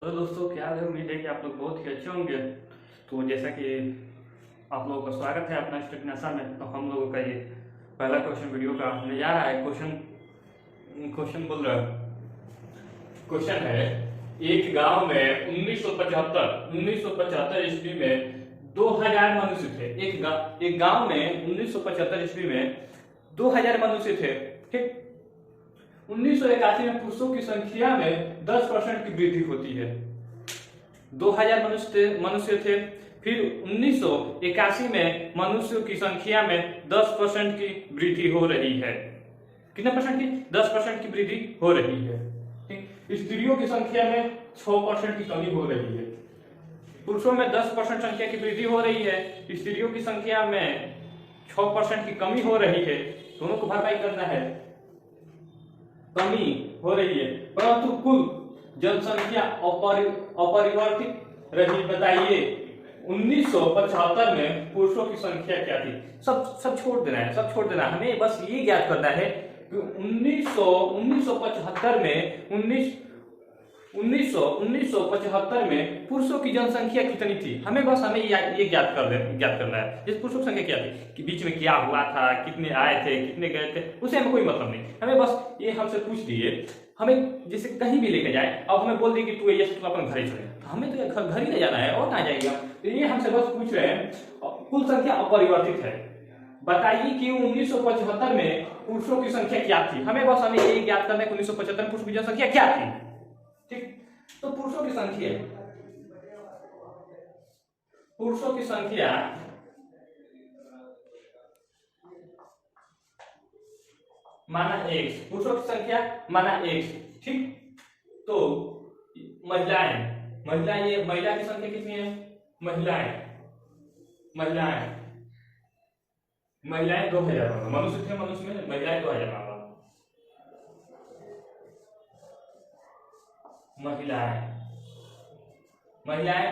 तो दोस्तों, क्या है, उम्मीद है कि आप लोग बहुत ही अच्छे होंगे। तो जैसा कि आप लोगों का स्वागत है अपना स्टडी नशा में। तो हम लोगों का ये पहला क्वेश्चन वीडियो का होने जा रहा है। क्वेश्चन क्वेश्चन बोल रहा है, क्वेश्चन है, एक गांव में 1975 ईस्वी में 2000 मनुष्य थे। एक गांव में 1975 ईस्वी में 2000 मनुष्य थे। ठीक। 1981 में पुरुषों की संख्या में 10% की वृद्धि होती है। 2000 मनुष्य थे। फिर 1981 में मनुष्यों की संख्या में 10% की वृद्धि हो रही है। कितने परसेंट की? 10% की वृद्धि हो रही है। ठीक। स्त्रियों की संख्या में 6% की कमी हो रही है। पुरुषों में 10% संख्या की वृद्धि हो रही है, स्त्रियों की संख्या में 6% की कमी हो रही है। दोनों को भरपाई करना है। कमी हो रही है परंतु कुल जनसंख्या अपरिवर्तित रही। बताइए 1975 में पुरुषों की संख्या क्या थी? सब छोड़ देना है, सब छोड़ देना है। हमें बस ये ज्ञात करना है कि 1975 में 1975 में पुरुषों की जनसंख्या कितनी थी। हमें ये ज्ञात करना है। जिस पुरुषों की संख्या क्या थी, कि बीच में क्या हुआ था, कितने आए थे, कितने गए थे, उससे हमें कोई मतलब नहीं। हमें बस ये हमसे पूछ दिए, हमें जैसे कहीं भी लेके जाए, अब हमें बोल दिए कि तू ये तू अपन घर ही चले, तो हमें तो घर ही ले जाना है और कहाँ जाएंगे हम। तो ये हमसे बस पूछ रहे हैं, कुल संख्या अपरिवर्तित है। बताइए कि 1975 में पुरुषों की संख्या क्या थी। हमें ये ज्ञात करना है कि 1975 में पुरुषों की जनसंख्या क्या थी। ठीक। तो पुरुषों की संख्या माना x, पुरुषों की संख्या माना x। ठीक। तो महिला की संख्या कितनी है? महिलाएं 2000, मनुष्य थे, मनुष्य में महिलाएं 2000। महिलाएं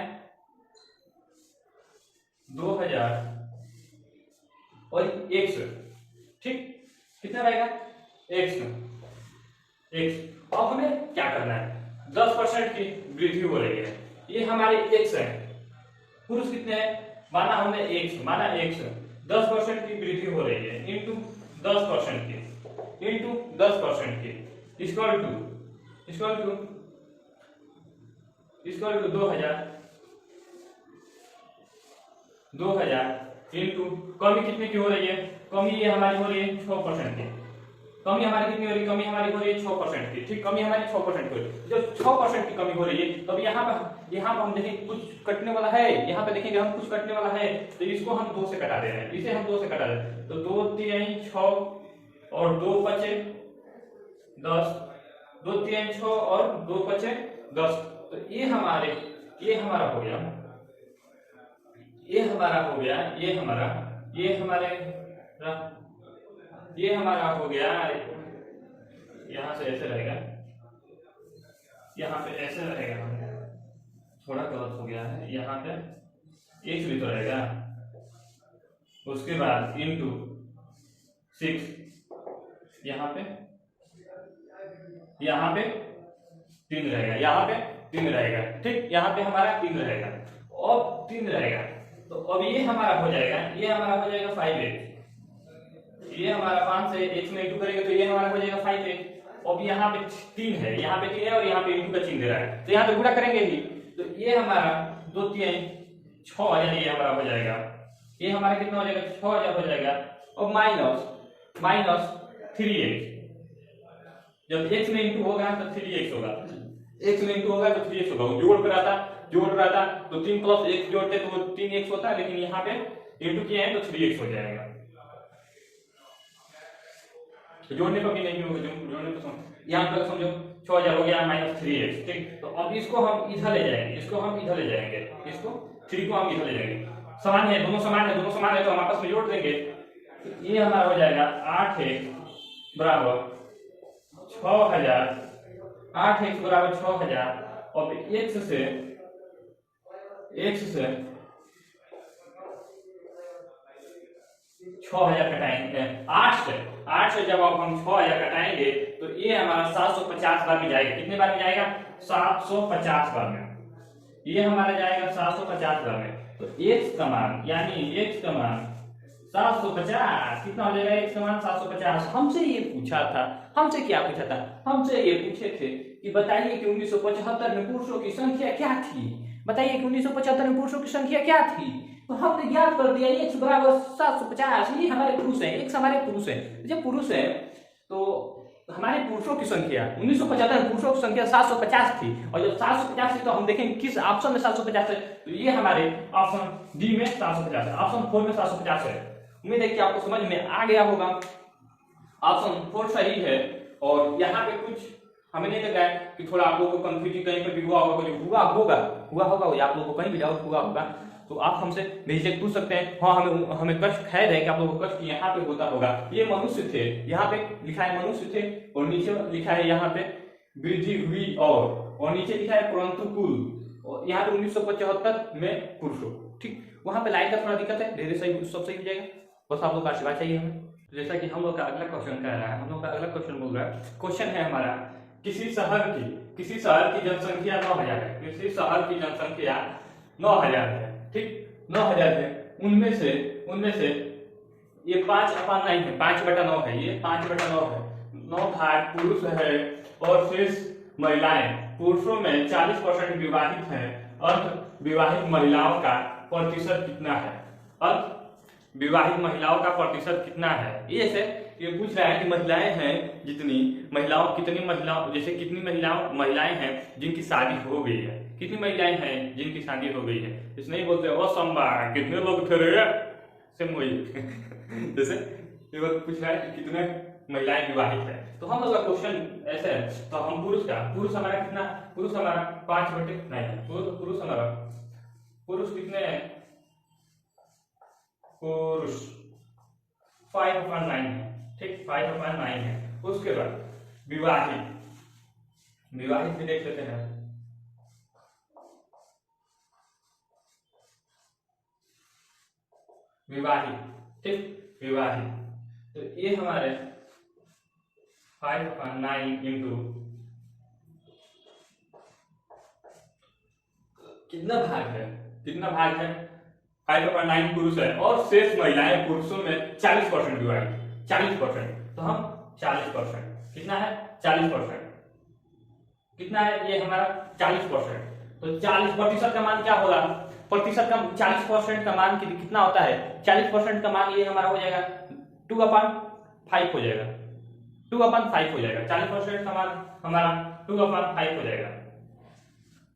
2000 और x। ठीक। कितना रहेगा? x। अब हमें क्या करना है? 10% की वृद्धि हो रही है, ये हमारे x है। पुरुष कितने हैं? माना 10% की वृद्धि हो रही है इंटू 10% की इक्वल टू 2000 इंटू कमी कितने की हो रही है? कमी ये हमारी हो रही है 6% की। कमी हमारी कितनी हो रही है? कमी हमारी हो रही है 6% की। ठीक। कमी हमारी 6% की हो रही है। जब 6% की कमी हो रही है, तब यहाँ पर हम देखेंगे कुछ कटने वाला है। यहाँ पे देखेंगे हम कुछ कटने वाला है, तो इसको हम 2 से कटा दे रहे हैं। इसे हम 2 से कटा दे रहे हैं। तो 2 3 6 और 2 5 10। 2 3 6 और 2 5 10। तो ये हमारा हो गया। ये हमारा हो गया यहाँ से ऐसे रहेगा, यहाँ पे ऐसे रहेगा। थोड़ा गलत हो गया है, यहाँ पे x भी तो रहेगा। उसके बाद इंटू 6, यहाँ पे 3 रहेगा। ठीक। यहाँ पे हमारा 3 रहेगा, अब 3 रहेगा। तो अब ये हमारा हो जाएगा 5x। ये हमारा 5 से x में इंटू करेंगे तो ये हमारा हो जाएगा 5x। अब यहाँ पे 3 है, और यहाँ पे इंटू का चिन्ह दे रहा है, तो यहाँ पे गुणा करेंगे ही। तो ये हमारा 2 3 6000, ये हमारा हो जाएगा। ये हमारा कितना हो जाएगा? 6000 हो जाएगा। अब माइनस 3x। जब x में इंटू होगा तो 3x होगा, x में इंटू होगा तो 3x होगा। जोड़ रहा था तो 3 प्लस x जोड़ते तो 3x होता है, लेकिन यहाँ पे इंटू किया है तो 3x हो जाएगा। तो जोड़ने पर भी नहीं होगा, जोड़ने पर यहाँ पर समझो 6000 हो गया माइनस 3x। ठीक। तो अब इसको हम इधर ले जाएंगे, इसको 3 को हम इधर ले जाएंगे। समान है, दोनों समान है तो हम आपस में जोड़ देंगे। तो ये हमारा हो जाएगा 8x बराबर 6000। 8x बराबर 6000। और x से 6 6000 घटाएंगे 8 से जब अब हम 6000 घटाएंगे तो ये हमारा 750 बार में जाएगा। कितने बार में जाएगा? 750 बार में। ये हमारा जाएगा 750 बार में। तो x का मान यानी x का मान 750 कितना हो जाएगा? x का मान 750। हमसे ये पूछा था, हमसे क्या पूछा था? हमसे ये पूछे थे कि बताइए कि 1975 में पुरुषों की संख्या क्या थी। बताइए कि 1975 में पुरुषों की संख्या क्या थी। तो हमने ज्ञात कर दिया x बराबर 750। ये हमारे पुरुष है, x हमारे पुरुष है। जब पुरुष है तो हमारे पुरुषों की संख्या 1975 में पुरुषों की संख्या 750 थी, और जब 750 थी तो हम देखेंगे किस ऑप्शन में 750 है। तो ये हमारे ऑप्शन डी में 750 है, ऑप्शन 4 में 750 है। उम्मीद है कि आपको समझ में आ गया होगा। ऑप्शन 4 सही है। और यहाँ पे कुछ हमें नहीं लगा है कि थोड़ा आप लोगों को कंफ्यूजन कहीं पर भी हुआ होगा, कुछ हुआ होगा आप लोगों को कहीं भी डाउट हुआ होगा तो आप हमसे बेझिझक पूछ सकते हैं। हाँ, हमें कष्ट खैर है कि आप लोगों को कष्ट यहाँ पे होता होगा। ये मनुष्य थे, यहाँ पे लिखा है मनुष्य थे, और नीचे लिखा है यहाँ पे वृद्धि हुई, और नीचे लिखा है परंतु कुल, और यहाँ पे 1975 में पुरुषों। ठीक, वहां पे लाइन का थोड़ा दिक्कत है, धीरे सही सब सही हो जाएगा। बस आप लोग का आशीर्वाद चाहिए हमें। जैसा कि हम लोग का अगला क्वेश्चन कह रहा है, हम लोग का अगला क्वेश्चन बोल रहा है, क्वेश्चन है हमारा किसी शहर की जनसंख्या 9000 है। किसी शहर की जनसंख्या 9000 है। ठीक, 9000 है। उनमें से ये 5/9 है, 5/9 है। ये 5/9 है। 9 भाग पुरुष है और शेष महिलाएं। पुरुषों में 40% विवाहित हैं। अर्ध विवाहित महिलाओं का प्रतिशत कितना है? अर्ध विवाहित महिलाओं का प्रतिशत कितना है? ये पूछ रहा है कि महिलाएं हैं कितनी महिलाओं, जैसे कितनी महिलाएं हैं जिनकी शादी हो गई है। कितनी महिलाएं हैं जिनकी शादी हो गई है? इस नहीं बोलते ओ संबा कितने लोग थे रे से वही जैसे ये बात पूछ रहा है कि कितने महिलाएं विवाहित है। तो हम लोग का क्वेश्चन ऐसे है। तो हम पुरुष हमारा कितना? पुरुष हमारा 5/9 है। पुरुष कितने हैं? पुरुष 5/9 है। ठीक, 5/9 है। उसके बाद विवाहित भी देख लेते हैं। विवाहित तो ये हमारे 5/9 इंटू कितना भाग है? 5/9 पुरुष है और शेष महिलाएं। पुरुषों में 40% विवाहित, 40%। तो हम 40% कितना है? 40% कितना है? ये हमारा 40%। तो 40% का मान क्या होगा? 40% का मान कितना होता है? 40% का मान ये हमारा हो जाएगा 2/5 हो जाएगा। 2/5 हो जाएगा। 40% का मान हमारा 2/5 हो जाएगा।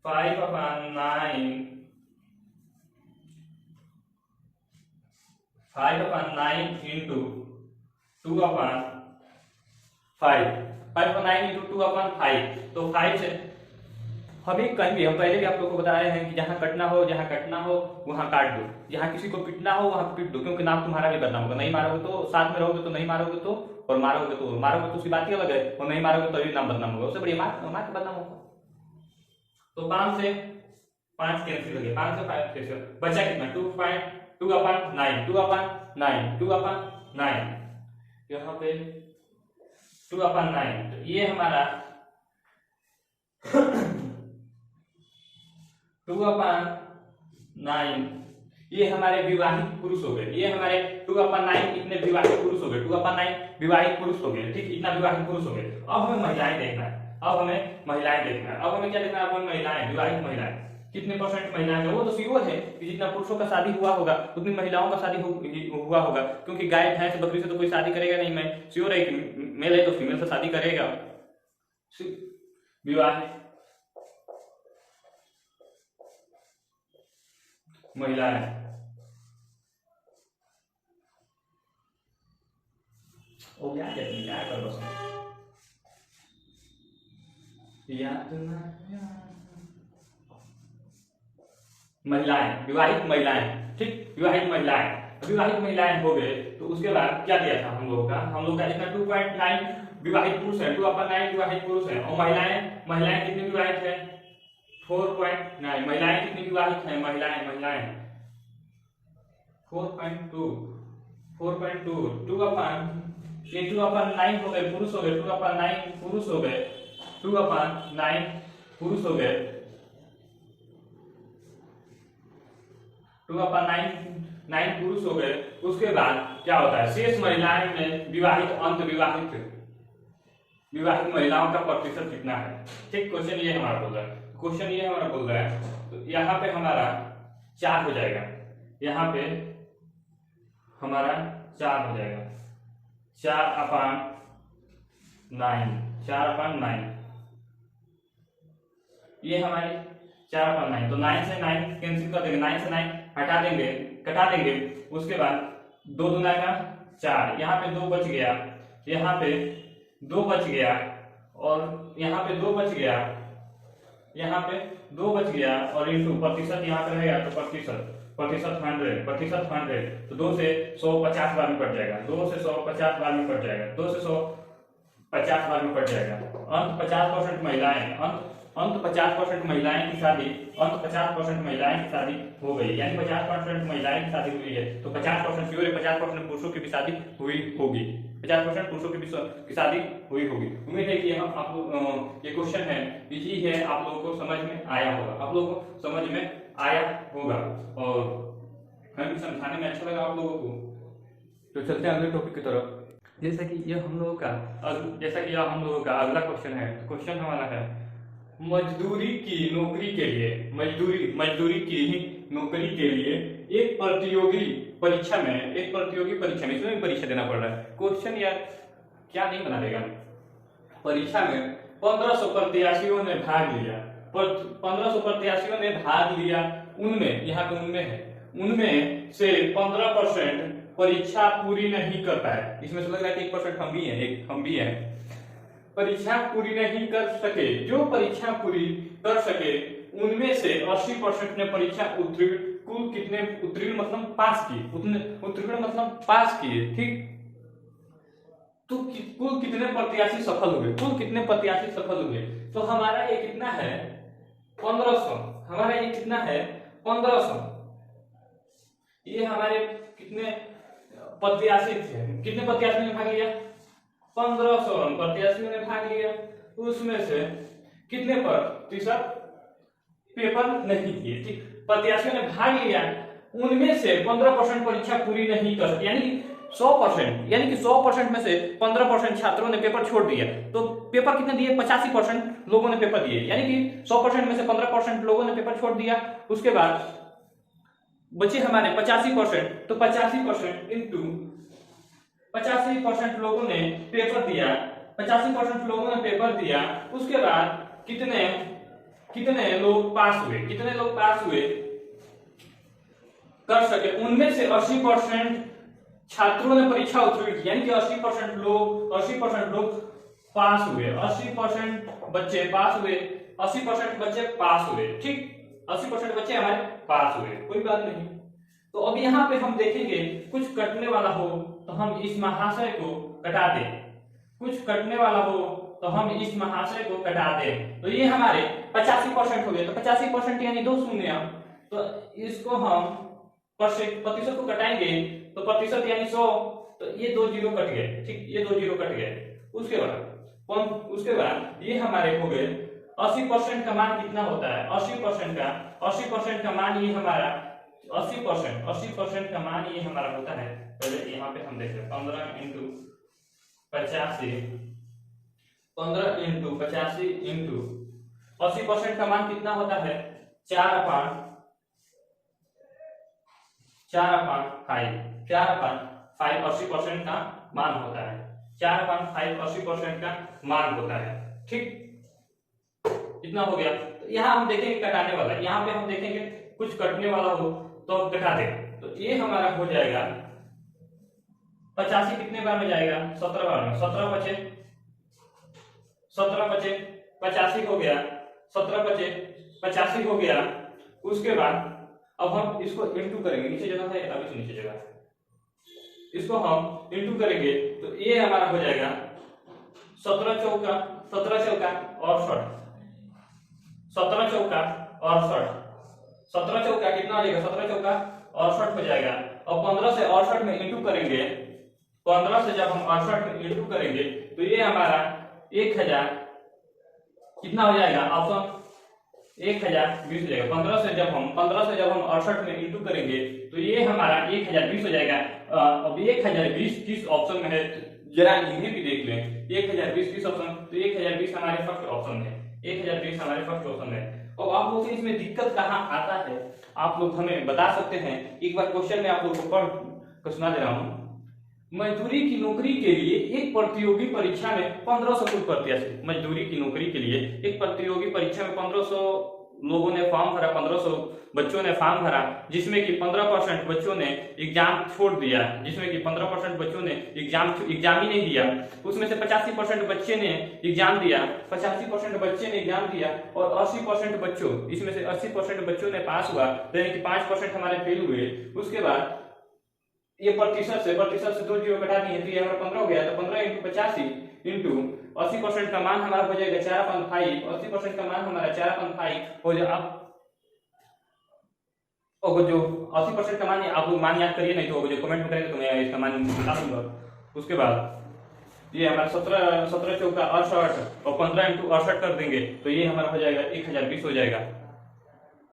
5/9 इंटू 2/5 5/9 इंटू 2/5। तो 5 से हमें कहीं भी, हम पहले भी आप लोगों को बताए हैं कि जहां कटना हो वहां काट दो, जहां किसी को पिटना हो वहां पीट दो, क्योंकि नाम तुम्हारा भी बदनाम होगा। नहीं मारोगे तो साथ में रहोगे तो नहीं मारोगे तो, और मारोगे तो उसकी बात ही अलग है, और नहीं मारोगे तो भी नाम बदनाम होगा। उससे बढ़िया मार के बदनाम होगा। तो 5 से 5 कैंसिल हो गया, 5 से 5 कैंसिल, बचा कितना? 2/9 यहाँ पे 2/9। तो ये हमारा 2/9 ये हमारे विवाहित पुरुष हो गए। ये हमारे 2/9 इतने विवाहित पुरुष हो गए। 2/9 विवाहित पुरुष हो गए। ठीक, इतना विवाहित पुरुष हो गए। अब हमें महिलाएं देखना है। अब हमें क्या देखना है? अब हमें महिलाएं, विवाहित महिलाएं कितने परसेंट महिलाएं हैं? वो तो श्योर है कि जितना पुरुषों का शादी हुआ होगा उतनी महिलाओं का शादी हुआ होगा, क्योंकि गाय भैंस बकरी से तो कोई शादी करेगा नहीं। मैं श्योर है कि मेल है तो फीमेल से शादी करेगा। विवाहित महिलाएं ओ क्या कर बस महिलाएं, विवाहित महिलाएं। ठीक, विवाहित महिलाएं हो गए। तो उसके बाद क्या दिया था हम लोगों का जितना 2.9 विवाहित पुरुष है, 2/9 विवाहित पुरुष है, और महिलाएं कितनी विवाहित है? 4.9। महिलाएं कितनी विवाहित है? महिलाएं 4.2 4.2 2/9 हो गए, पुरुष हो गए, 2/9 पुरुष हो गए, 2/9 पुरुष हो गए, 2/9 पुरुष हो गए। उसके बाद क्या होता है, शेष महिलाएं में विवाहित अंत विवाहित महिलाओं का प्रतिशत कितना है। ठीक, क्वेश्चन ये हमारा बोल रहा है, तो यहाँ पे हमारा 4 हो जाएगा, यहाँ पे हमारा 4 हो जाएगा, 4/9 ये हमारी 4/9। तो 9 से 9 कैंसिल कर देंगे, 9 से 9 हटा देंगे, कटा देंगे। उसके बाद 2 दूना का 4, यहाँ पे 2 बच गया, यहाँ पे 2 बच गया, और यहाँ पे 2 बच गया, यहाँ पे 2 बच गया, और इंटू प्रतिशत यहाँ पे रहेगा, तो प्रतिशत 100, तो 2 से 150 बार में कट जाएगा, 2 से 150 बार में कट जाएगा, 2 से 150 बार में कट जाएगा। अंत 50% महिलाएं, अंत 50% महिलाएं की शादी, अंत 50% महिलाएं की शादी हो गई, यानी 50% महिलाएं की शादी हुई है, तो 50% 50% पुरुषों की भी शादी हुई होगी, 50% पुरुषों की शादी हुई होगी। उम्मीद है कि ये क्वेश्चन है, इजी है, आप लोगों को समझ में आया होगा, और हमें समझाने में अच्छा लगा आप लोगों को। तो चलते हैं अगले टॉपिक की तरफ। जैसा कि यह हम लोगों का अगला क्वेश्चन है। तो क्वेश्चन हमारा है, मजदूरी की नौकरी के लिए एक प्रतियोगी परीक्षा में इसमें परीक्षा देना पड़ रहा है। क्वेश्चन यार क्या नहीं बना देगा। परीक्षा में 1500 प्रत्याशियों ने भाग लिया, उनमें से 15% परीक्षा पूरी नहीं कर पाए। इसमें से लग रहा है कि 1% हम भी हैं। परीक्षा पूरी नहीं कर सके, जो परीक्षा पूरी कर सके उनमें से 80% ने परीक्षा उत्तीर्ण, कुल कितने उत्तीर्ण मतलब पास किए, ठीक। तो कुल कितने प्रत्याशी सफल हुए, तो हमारा ये कितना है 1500, ये हमारे कितने प्रत्याशी थे, कितने प्रत्याशियों ने भाग लिया, 1500 प्रत्याशियों ने भाग लिया। उसमें से कितने प्रतिशत पेपर नहीं किए, ठीक। प्रत्याशियों ने भाग लिया, उनमें से 15% परीक्षा पूरी नहीं कर सके, यानी कि 100% में से 15% छात्रों ने पेपर छोड़ दिया। तो पेपर कितने दिए, 85% लोगों ने पेपर दिए, यानी कि 100% में से 15% लोगों ने पेपर छोड़ दिया। उसके बाद बचे हमारे 85%, तो 85% इंटू 85% लोगों ने पेपर दिया, 85% लोगों ने पेपर दिया। उसके बाद कितने लोग पास हुए कर सके, उनमें से 80% छात्रों ने परीक्षा उत्तीर्ण की, यानी कि 80% लोग पास हुए, 80% बच्चे पास हुए, ठीक। 80% बच्चे हमारे पास हुए, कोई बात नहीं। तो अब यहाँ पे हम देखेंगे, कुछ कटने वाला हो तो हम इस महाशय को कटा दें, तो ये हमारे 85% हो गए। तो 85% यानी 2 शून्य, तो इसको हम प्रतिशत को कटाएंगे, तो प्रतिशत यानी 100, तो ये 2 जीरो कट गए, ठीक, ये 2 जीरो कट गए। उसके बाद ये हमारे हो गए 80% का मान कितना होता है, 80% का मान ये हमारा 80% का मान ये हमारा होता है। पहले यहाँ पे हम देखते हैं 15 इंटू 85 इंटू 80% का मान कितना होता है, 4/5 80% का मान होता है, 4/5 80% का मान होता है, ठीक। इतना हो गया। तो यहाँ हम देखेंगे कटाने वाला, यहाँ पे हम देखेंगे कुछ कटने वाला हो तो कटा दे। तो ये हमारा हो जाएगा 85 कितने बार में जाएगा, 17 बार में, 17 बचे 85 हो गया, 17 बचे 85 हो गया। उसके बाद अब हम इसको इंटू करेंगे, नीचे जगह है अभी तो नीचे जगह है, इसको हम इंटू करेंगे तो ये हमारा हो जाएगा 17 चौका 68 17 चौका कितना हो जाएगा, 17 चौका 68 हो जाएगा। और 15 से 68 में इंटू करेंगे, 15 से जब हम 68 में इंटू करेंगे तो ये हमारा 1000 कितना हो जाएगा, ऑप्शन 1020 हो जाएगा। 15 से जब हम 68 में इंटू करेंगे तो ये हमारा 1020 हो जाएगा। अब 1020 किस ऑप्शन में है जरा इन्हें भी देख लें। 1020 किस ऑप्शन, तो 1020 हमारे फर्स्ट ऑप्शन में, 1020 हमारे फर्स्ट ऑप्शन में। अब आप लोग इसमें दिक्कत कहाँ आता है आप लोग हमें बता सकते हैं। एक बार क्वेश्चन में आप लोग को पढ़ कर सुना दे रहा हूँ। मजदूरी की नौकरी के लिए एक प्रतियोगी परीक्षा में 1500 कुल प्रत्याशी, मजदूरी की नौकरी के लिए एक प्रतियोगी परीक्षा में 1500 लोगों ने फॉर्म भरा, 1500 बच्चों ने फॉर्म भरा, जिसमें कि 15% बच्चों ने एग्जाम छोड़ दिया, जिसमें कि 15% बच्चों ने एग्जाम ही नहीं दिया। उसमें से 85% बच्चे ने एग्जाम दिया, 85% बच्चे ने एग्जाम दिया और 80% बच्चों, इसमें से 80% बच्चों ने पास हुआ, यानी कि 5% हमारे फेल हुए। उसके बाद ये प्रतिशत से 2 जीरो घटा दिए तो ये हमारा 15 हो गया। तो 15 × 85 इंटू 80% का मान हमारा हो जाएगा 4/5, 80% का मान हमारा 4/5 हो जाए। अब जो 80% का मान आप लोग मान याद करिए, नहीं तो जो कमेंट में करेंगे तो मैं इसका मान बता दूंगा। उसके बाद ये हमारा 17 चौका 68 और 15 × 68 कर देंगे तो ये हमारा हो जाएगा 1020 हो जाएगा।